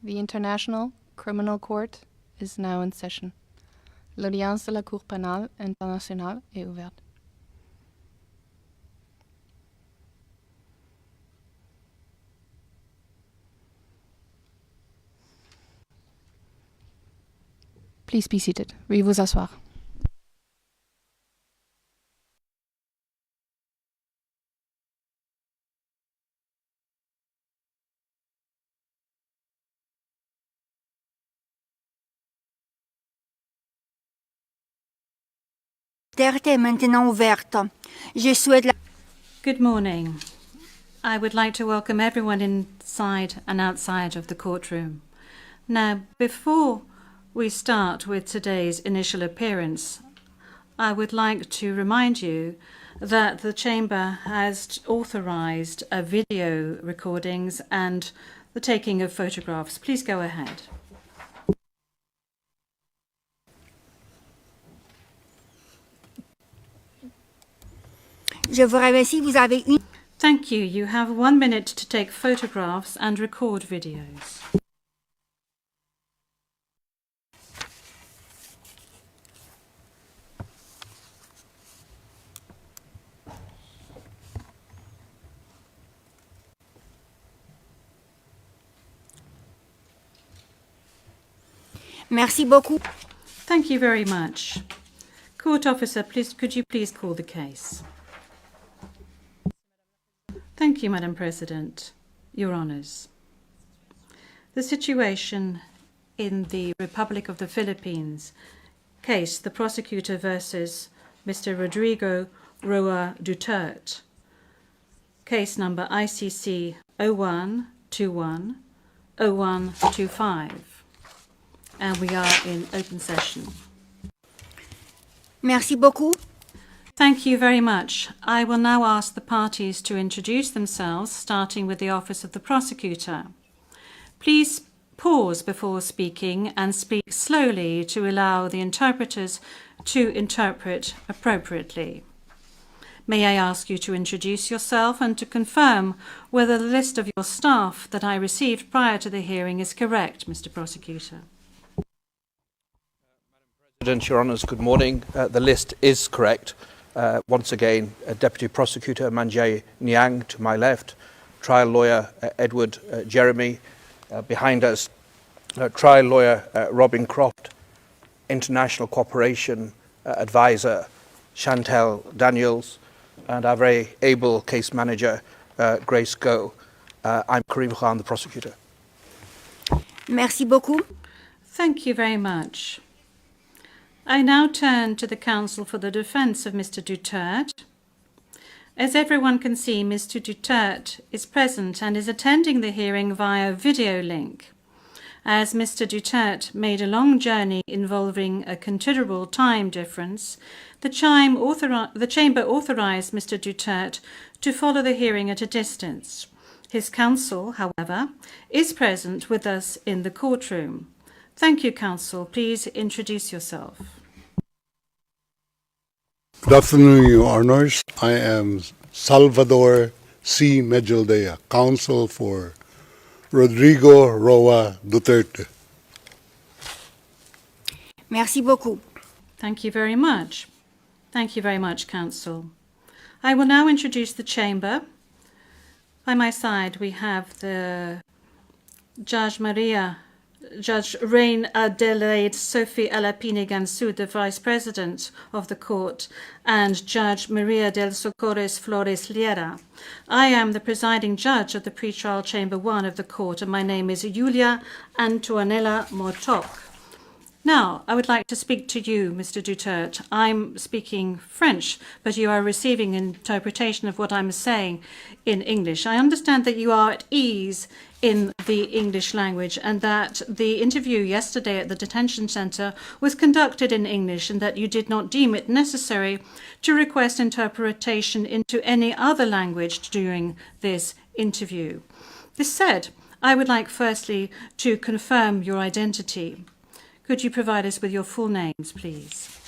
The International Criminal Court is now in session. L'audience de la Cour pénale internationale est ouverte. Please be seated. Veuillez vous asseoir. Duterte est maintenant ouverte. Je souhaite la... Good morning. I would like to welcome everyone inside and outside of the courtroom. Now, before we start with today's initial appearance, I would like to remind you that the Chamber has authorized video recordings and the taking of photographs. Please go ahead. Je vous remercie, vous avez une... Thank you. You have 1 minute to take photographs and record videos. Merci beaucoup. Thank you very much. Court officer, could you please call the case? Thank you, Madam President. Your Honours. The situation in the Republic of the Philippines case, the prosecutor versus Mr. Rodrigo Roa Duterte, case number ICC 0121-0125. And we are in open session. Merci beaucoup. Thank you very much. I will now ask the parties to introduce themselves, starting with the Office of the Prosecutor. Please pause before speaking and speak slowly to allow the interpreters to interpret appropriately. May I ask you to introduce yourself and to confirm whether the list of your staff that I received prior to the hearing is correct, Mr. Prosecutor? President, Your Honours, good morning. The list is correct. Once again, Deputy Prosecutor Manjay Niang to my left, trial lawyer Edward Jeremy behind us, trial lawyer Robin Croft, international cooperation advisor Chantel Daniels, and our very able case manager Grace Go. I'm Karim Khan, the prosecutor. Merci beaucoup. Thank you very much. I now turn to the counsel for the defense of Mr. Duterte. As everyone can see, Mr. Duterte is present and is attending the hearing via video link. As Mr. Duterte made a long journey involving a considerable time difference, the Chamber authorized Mr. Duterte to follow the hearing at a distance. His counsel, however, is present with us in the courtroom. Thank you, counsel. Please introduce yourself. Good afternoon, Your Honours. I am Salvador C. Medjaldea, counsel for Rodrigo Roa Duterte. Merci beaucoup. Thank you very much. Thank you very much, counsel. I will now introduce the chamber. By my side, we have the Judge Reine Adelaide Sophie Alapine Gansu, the Vice President of the Court, and Judge Maria del Socorres Flores Liera. I am the presiding judge of the pretrial Chamber 1 of the Court, and my name is Julia Antonella Motok. Now, I would like to speak to you, Mr. Duterte. I'm speaking French, but you are receiving interpretation of what I'm saying in English. I understand that you are at ease in the English language and that the interview yesterday at the detention center was conducted in English and that you did not deem it necessary to request interpretation into any other language during this interview. This said, I would like firstly to confirm your identity. Could you provide us with your full names, please?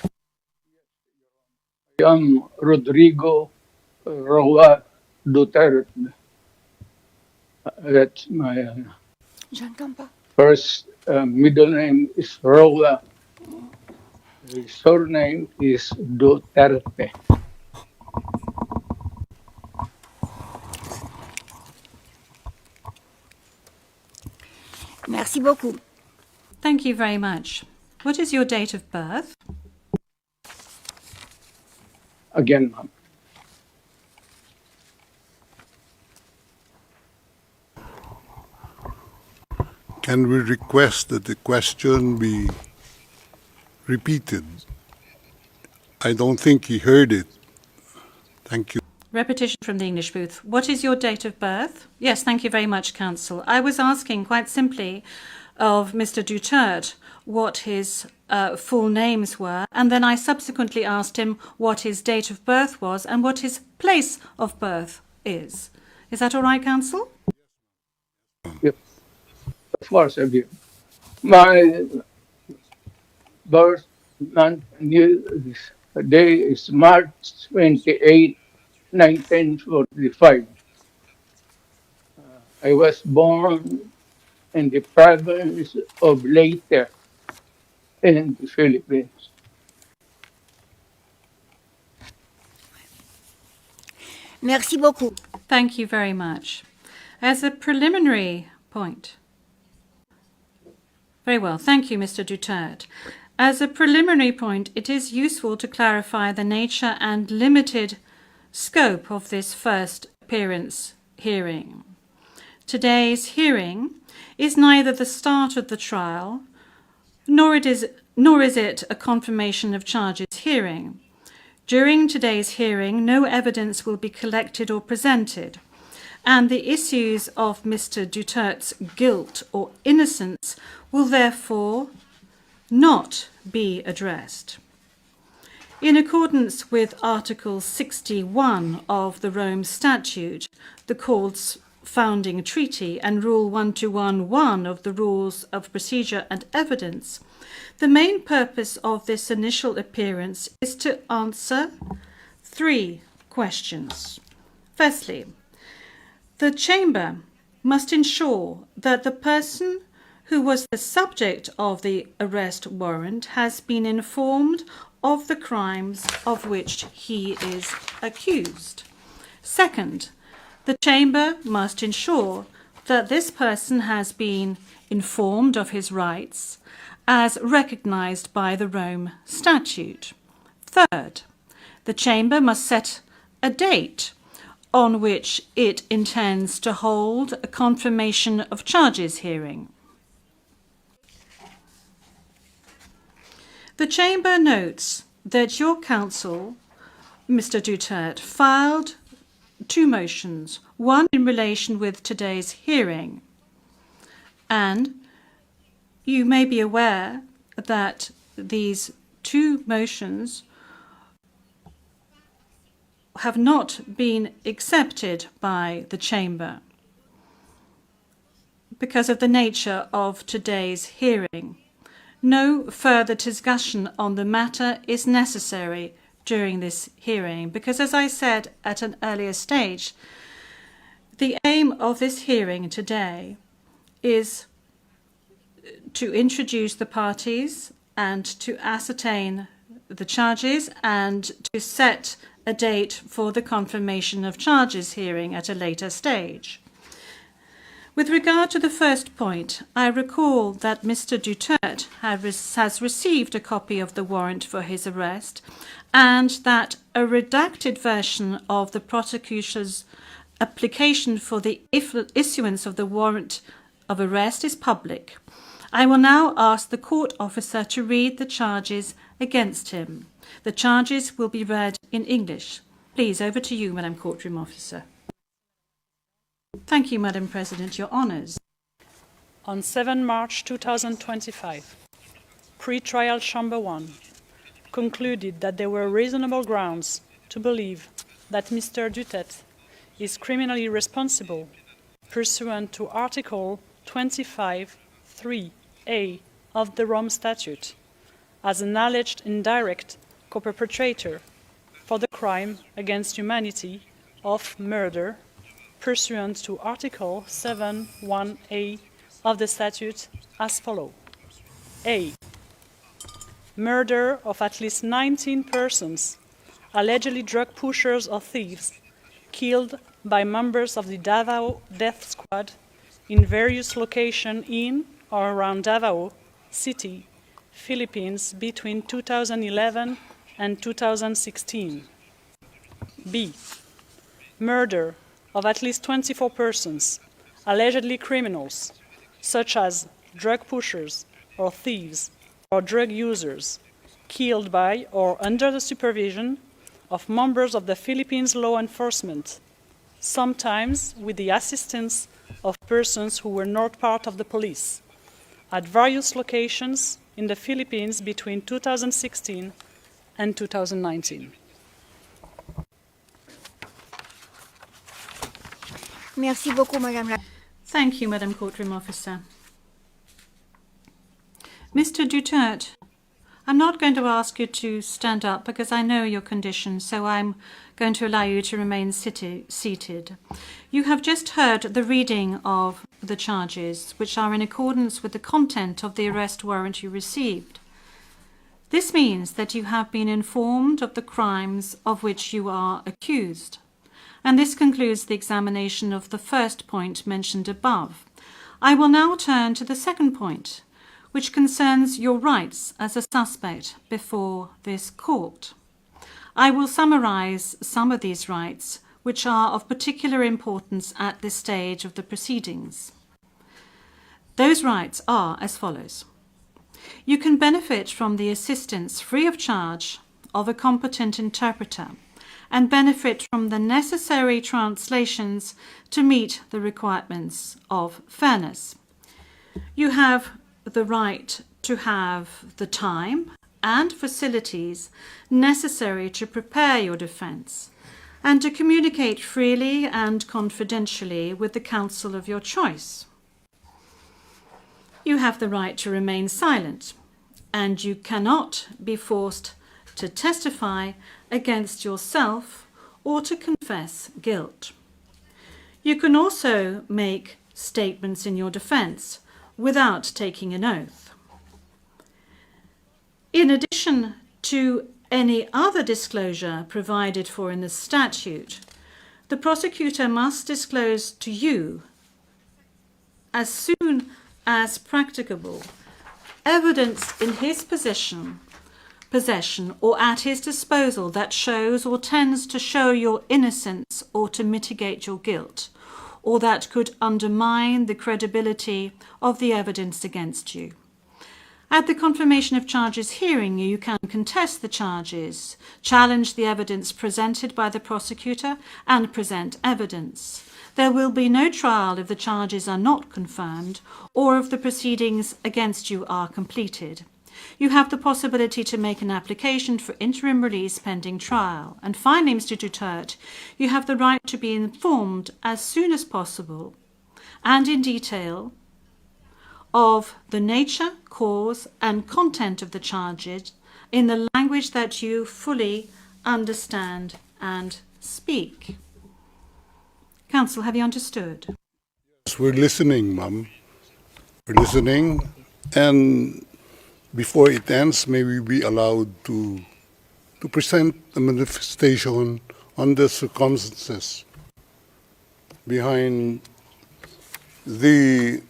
I am Rodrigo Roa Duterte. That's my... J'entends pas. First middle name is Roa. His surname is Duterte. Merci beaucoup. Thank you very much. What is your date of birth? Again, ma'am. Can we request that the question be repeated? I don't think he heard it. Thank you. Repetition from the English booth. What is your date of birth? Yes, thank you very much, Counsel. I was asking quite simply of Mr. Duterte what his full names were, and then I subsequently asked him what his date of birth was and what his place of birth is. Is that all right, Counsel? Yep. Of course, I do. My birth month and year day is March 28, 1945. I was born in the province of Leyte in the Philippines. Merci beaucoup. Thank you very much. As a preliminary point. Very well. Thank you, Mr. Duterte. As a preliminary point, it is useful to clarify the nature and limited scope of this first appearance hearing. Today's hearing is neither the start of the trial, nor is it a confirmation of charges hearing. During today's hearing, no evidence will be collected or presented, and the issues of Mr. Duterte's guilt or innocence will therefore not be addressed. In accordance with Article 61 of the Rome Statute, the Court's founding treaty, and Rule 1211 of the Rules of Procedure and Evidence, the main purpose of this initial appearance is to answer 3 questions. Firstly, the Chamber must ensure that the person who was the subject of the arrest warrant has been informed of the crimes of which he is accused. Second, the Chamber must ensure that this person has been informed of his rights as recognised by the Rome Statute. Third, the Chamber must set a date on which it intends to hold a confirmation of charges hearing. The Chamber notes that your counsel, Mr. Duterte, filed 2 motions, one in relation with today's hearing, and you may be aware that these 2 motions have not been accepted by the Chamber because of the nature of today's hearing. No further discussion on the matter is necessary during this hearing because, as I said at an earlier stage, the aim of this hearing today is to introduce the parties and to ascertain the charges and to set a date for the confirmation of charges hearing at a later stage. With regard to the first point, I recall that Mr. Duterte has received a copy of the warrant for his arrest and that a redacted version of the prosecutor's application for the issuance of the warrant of arrest is public. I will now ask the court officer to read the charges against him. The charges will be read in English. Please, over to you, Madam Courtroom Officer. Thank you, Madam President. Your honours. On 7 March 2025, Pre-Trial Chamber 1 concluded that there were reasonable grounds to believe that Mr. Duterte is criminally responsible pursuant to Article 25(3)(a) of the Rome Statute as an alleged indirect co-perpetrator for the crime against humanity of murder pursuant to Article 7(1)(a) of the statute as follows. A. Murder of at least 19 persons, allegedly drug pushers or thieves, killed by members of the Davao Death Squad in various locations in or around Davao City, Philippines between 2011 and 2016. B. Murder of at least 24 persons, allegedly criminals, such as drug pushers or thieves or drug users, killed by or under the supervision of members of the Philippines law enforcement, sometimes with the assistance of persons who were not part of the police, at various locations in the Philippines between 2016 and 2019. Merci beaucoup, Madame la... Thank you, Madam Courtroom Officer. Mr. Duterte, I'm not going to ask you to stand up because I know your condition, so I'm going to allow you to remain seated. You have just heard the reading of the charges, which are in accordance with the content of the arrest warrant you received. This means that you have been informed of the crimes of which you are accused. And this concludes the examination of the first point mentioned above. I will now turn to the second point, which concerns your rights as a suspect before this court. I will summarize some of these rights, which are of particular importance at this stage of the proceedings. Those rights are as follows. You can benefit from the assistance free of charge of a competent interpreter and benefit from the necessary translations to meet the requirements of fairness. You have the right to have the time and facilities necessary to prepare your defense and to communicate freely and confidentially with the counsel of your choice. You have the right to remain silent, and you cannot be forced to testify against yourself or to confess guilt. You can also make statements in your defense without taking an oath. In addition to any other disclosure provided for in the statute, the prosecutor must disclose to you, as soon as practicable, evidence in his possession or at his disposal that shows or tends to show your innocence or to mitigate your guilt, or that could undermine the credibility of the evidence against you. At the confirmation of charges hearing, you can contest the charges, challenge the evidence presented by the prosecutor, and present evidence. There will be no trial if the charges are not confirmed or if the proceedings against you are completed. You have the possibility to make an application for interim release pending trial. And finally, Mr. Duterte, you have the right to be informed as soon as possible and in detail of the nature, cause, and content of the charges in the language that you fully understand and speak. Counsel, have you understood? Yes, we're listening, Ma'am. We're listening, and before it ends, may we be allowed to present a manifestation on the circumstances behind the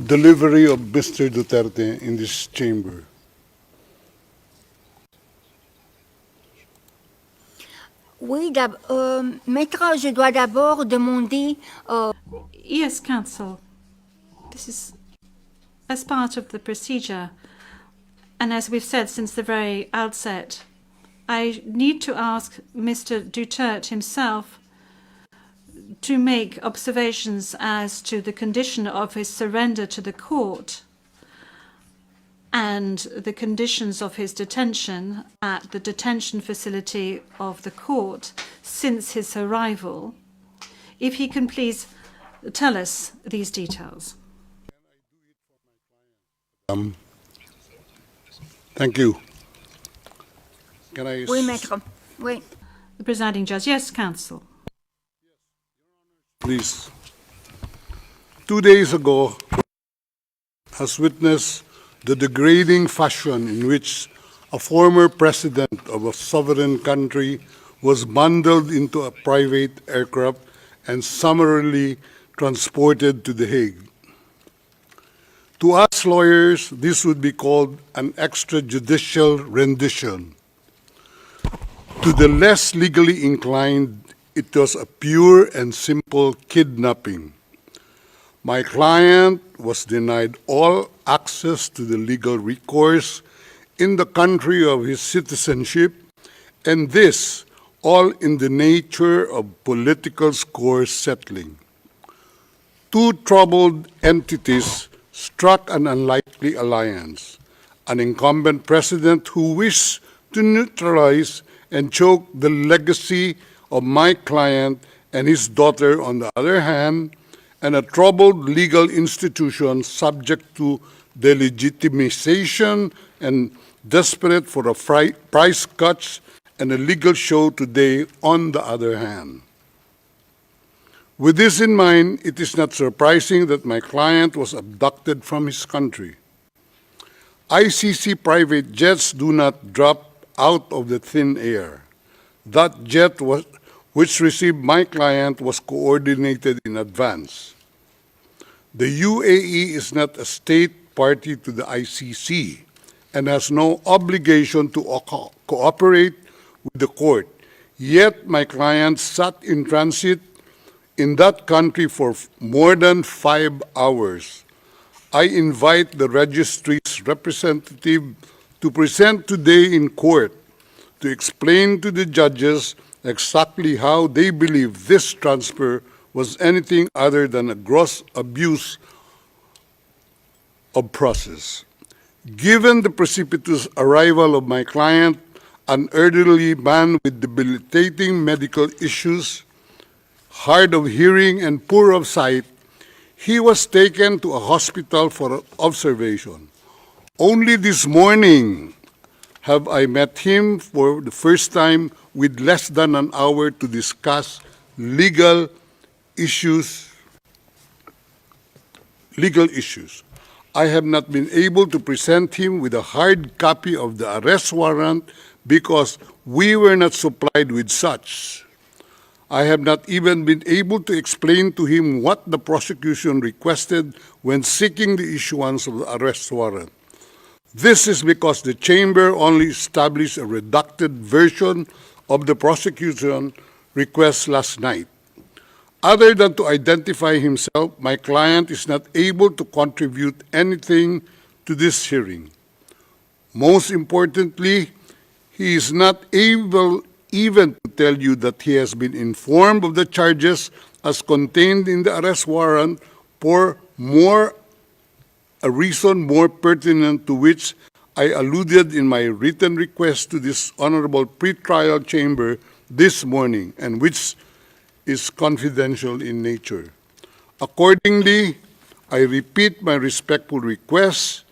delivery of Mr. Duterte in this chamber. Oui, Maître, je dois d'abord demander... Yes, counsel. This is as part of the procedure. And as we've said since the very outset, I need to ask Mr. Duterte himself to make observations as to the condition of his surrender to the court and the conditions of his detention at the detention facility of the court since his arrival. If he can please tell us these details. Thank you. Can I... Oui, Maître. Oui. The presiding judge. Yes, counsel. Please. 2 days ago has witnessed the degrading fashion in which a former president of a sovereign country was bundled into a private aircraft and summarily transported to The Hague. To us lawyers, this would be called an extrajudicial rendition. To the less legally inclined, it was a pure and simple kidnapping. My client was denied all access to the legal recourse in the country of his citizenship, and this all in the nature of political score settling. Two troubled entities struck an unlikely alliance, an incumbent president who wished to neutralize and choke the legacy of my client and his daughter on the other hand, and a troubled legal institution subject to delegitimization and desperate for a price cuts and a legal show today on the other hand. With this in mind, it is not surprising that my client was abducted from his country. ICC private jets do not drop out of the thin air. That jet which received my client was coordinated in advance. The UAE is not a state party to the ICC and has no obligation to cooperate with the court. Yet my client sat in transit in that country for more than 5 hours. I invite the registry's representative to present today in court to explain to the judges exactly how they believe this transfer was anything other than a gross abuse of process. Given the precipitous arrival of my client, an elderly man with debilitating medical issues, hard of hearing and poor of sight, he was taken to a hospital for observation. Only this morning have I met him for the first time with less than an hour to discuss legal issues. I have not been able to present him with a hard copy of the arrest warrant because we were not supplied with such. I have not even been able to explain to him what the prosecution requested when seeking the issuance of the arrest warrant. This is because the chamber only established a redacted version of the prosecution request last night. Other than to identify himself, my client is not able to contribute anything to this hearing. Most importantly, he is not able even to tell you that he has been informed of the charges as contained in the arrest warrant for a reason more pertinent to which I alluded in my written request to this honorable pretrial chamber this morning, and which is confidential in nature. Accordingly, I repeat my respectful request,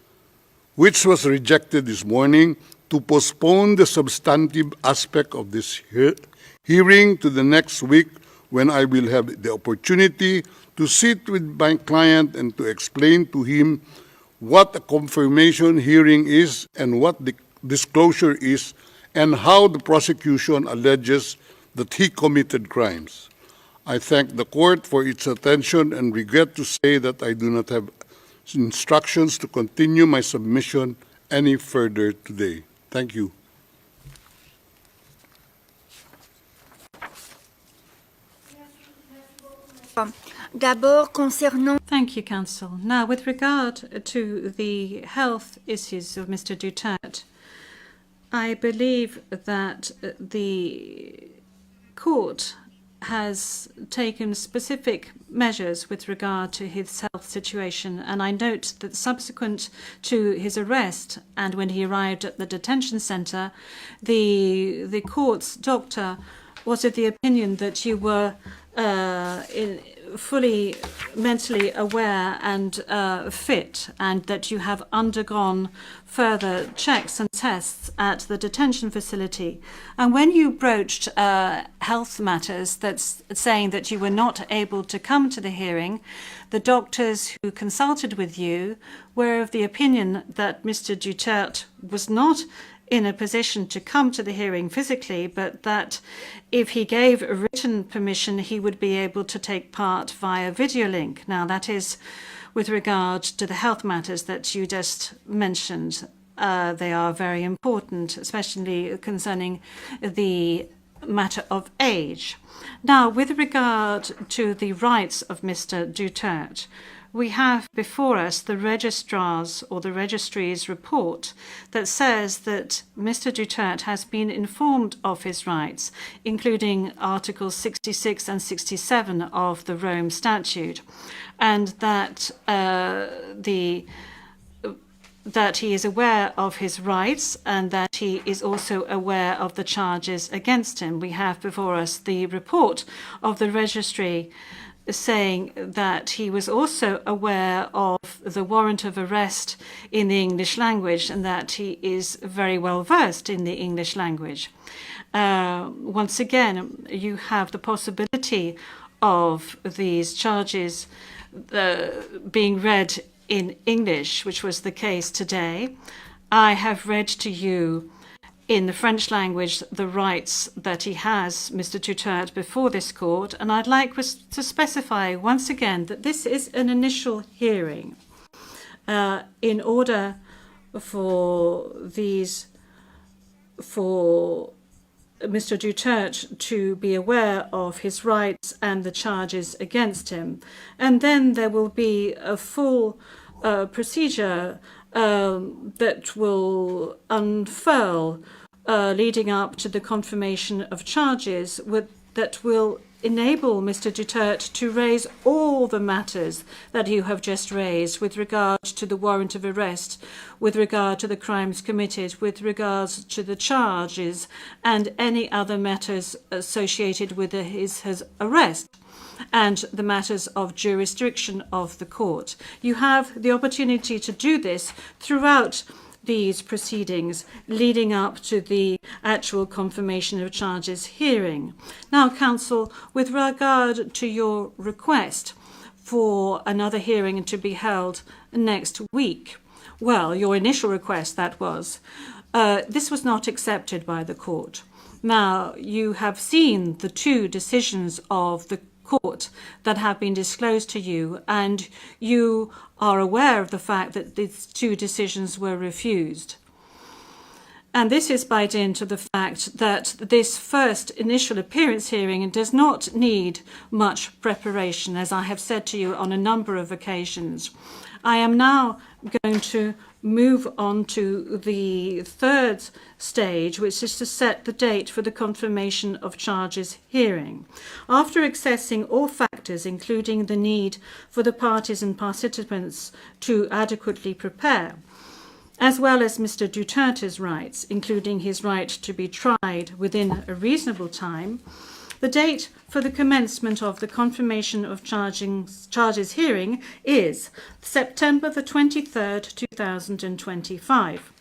which was rejected this morning, to postpone the substantive aspect of this hearing to the next week, when I will have the opportunity to sit with my client and to explain to him what a confirmation hearing is and what the disclosure is, and how the prosecution alleges that he committed crimes. I thank the court for its attention and regret to say that I do not have instructions to continue my submission any further today. Thank you. D'abord, concernant Thank you, Counsel. Now, with regard to the health issues of Mr. Duterte, I believe that the court has taken specific measures with regard to his health situation, and I note that subsequent to his arrest and when he arrived at the detention center, the court's doctor was of the opinion that you were fully mentally aware and fit, and that you have undergone further checks and tests at the detention facility. And when you broached health matters, that's saying that you were not able to come to the hearing, the doctors who consulted with you were of the opinion that Mr. Duterte was not in a position to come to the hearing physically, but that if he gave a written permission, he would be able to take part via video link. Now, that is with regard to the health matters that you just mentioned. They are very important, especially concerning the matter of age. Now, with regard to the rights of Mr. Duterte, we have before us the registrar's or the registry's report that says that Mr. Duterte has been informed of his rights, including Articles 66 and 67 of the Rome Statute, and that that he is aware of his rights and that he is also aware of the charges against him. We have before us the report of the registry saying that he was also aware of the warrant of arrest in the English language and that he is very well versed in the English language. Once again, you have the possibility of these charges being read in English, which was the case today. I have read to you in the French language the rights that he has, Mr. Duterte, before this court, and I'd like to specify once again that this is an initial hearing. In order for Mr. Duterte to be aware of his rights and the charges against him. And then there will be a full procedure that will unfurl leading up to the confirmation of charges that will enable Mr. Duterte to raise all the matters that you have just raised with regard to the warrant of arrest, with regard to the crimes committed, with regards to the charges and any other matters associated with his arrest and the matters of jurisdiction of the court. You have the opportunity to do this throughout these proceedings leading up to the actual confirmation of charges hearing. Now, counsel, with regard to your request for another hearing to be held next week, well, your initial request, that was, this was not accepted by the court. Now, you have seen the two decisions of the court that have been disclosed to you, and you are aware of the fact that these two decisions were refused. And this is by dint of the fact that this first initial appearance hearing does not need much preparation, as I have said to you on a number of occasions. I am now going to move on to the third stage, which is to set the date for the confirmation of charges hearing. After assessing all factors, including the need for the parties and participants to adequately prepare, as well as Mr. Duterte's rights, including his right to be tried within a reasonable time, the date for the commencement of the confirmation of charges hearing is September the 23rd, 2025.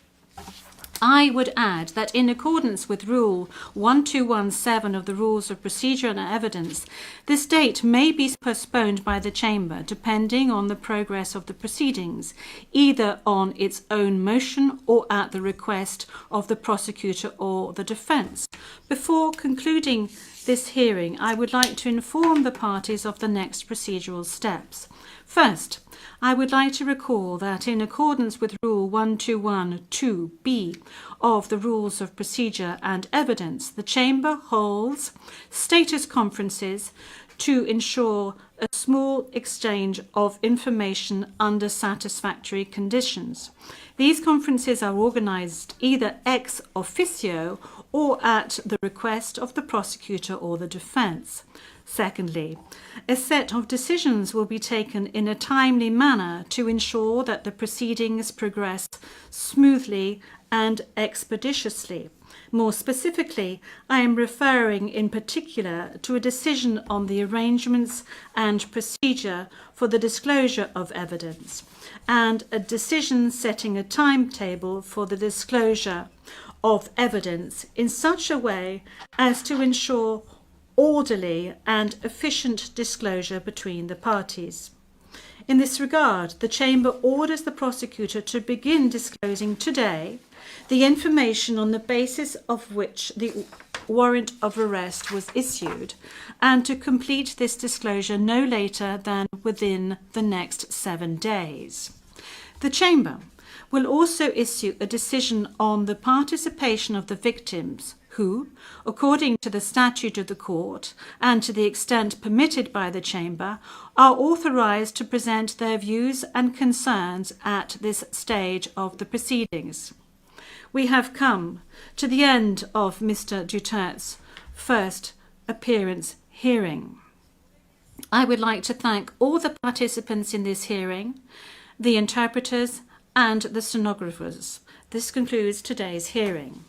I would add that in accordance with Rule 1217 of the Rules of Procedure and Evidence, this date may be postponed by the Chamber depending on the progress of the proceedings, either on its own motion or at the request of the prosecutor or the defence. Before concluding this hearing, I would like to inform the parties of the next procedural steps. First, I would like to recall that in accordance with Rule 1212B of the Rules of Procedure and Evidence, the Chamber holds status conferences to ensure a small exchange of information under satisfactory conditions. These conferences are organised either ex officio or at the request of the prosecutor or the defence. Secondly, a set of decisions will be taken in a timely manner to ensure that the proceedings progress smoothly and expeditiously. More specifically, I am referring in particular to a decision on the arrangements and procedure for the disclosure of evidence, and a decision setting a timetable for the disclosure of evidence in such a way as to ensure orderly and efficient disclosure between the parties. In this regard, the Chamber orders the prosecutor to begin disclosing today the information on the basis of which the warrant of arrest was issued, and to complete this disclosure no later than within the next 7 days. The Chamber will also issue a decision on the participation of the victims who, according to the statute of the court and to the extent permitted by the Chamber, are authorised to present their views and concerns at this stage of the proceedings. We have come to the end of Mr. Duterte's first appearance hearing. I would like to thank all the participants in this hearing, the interpreters and the stenographers. This concludes today's hearing.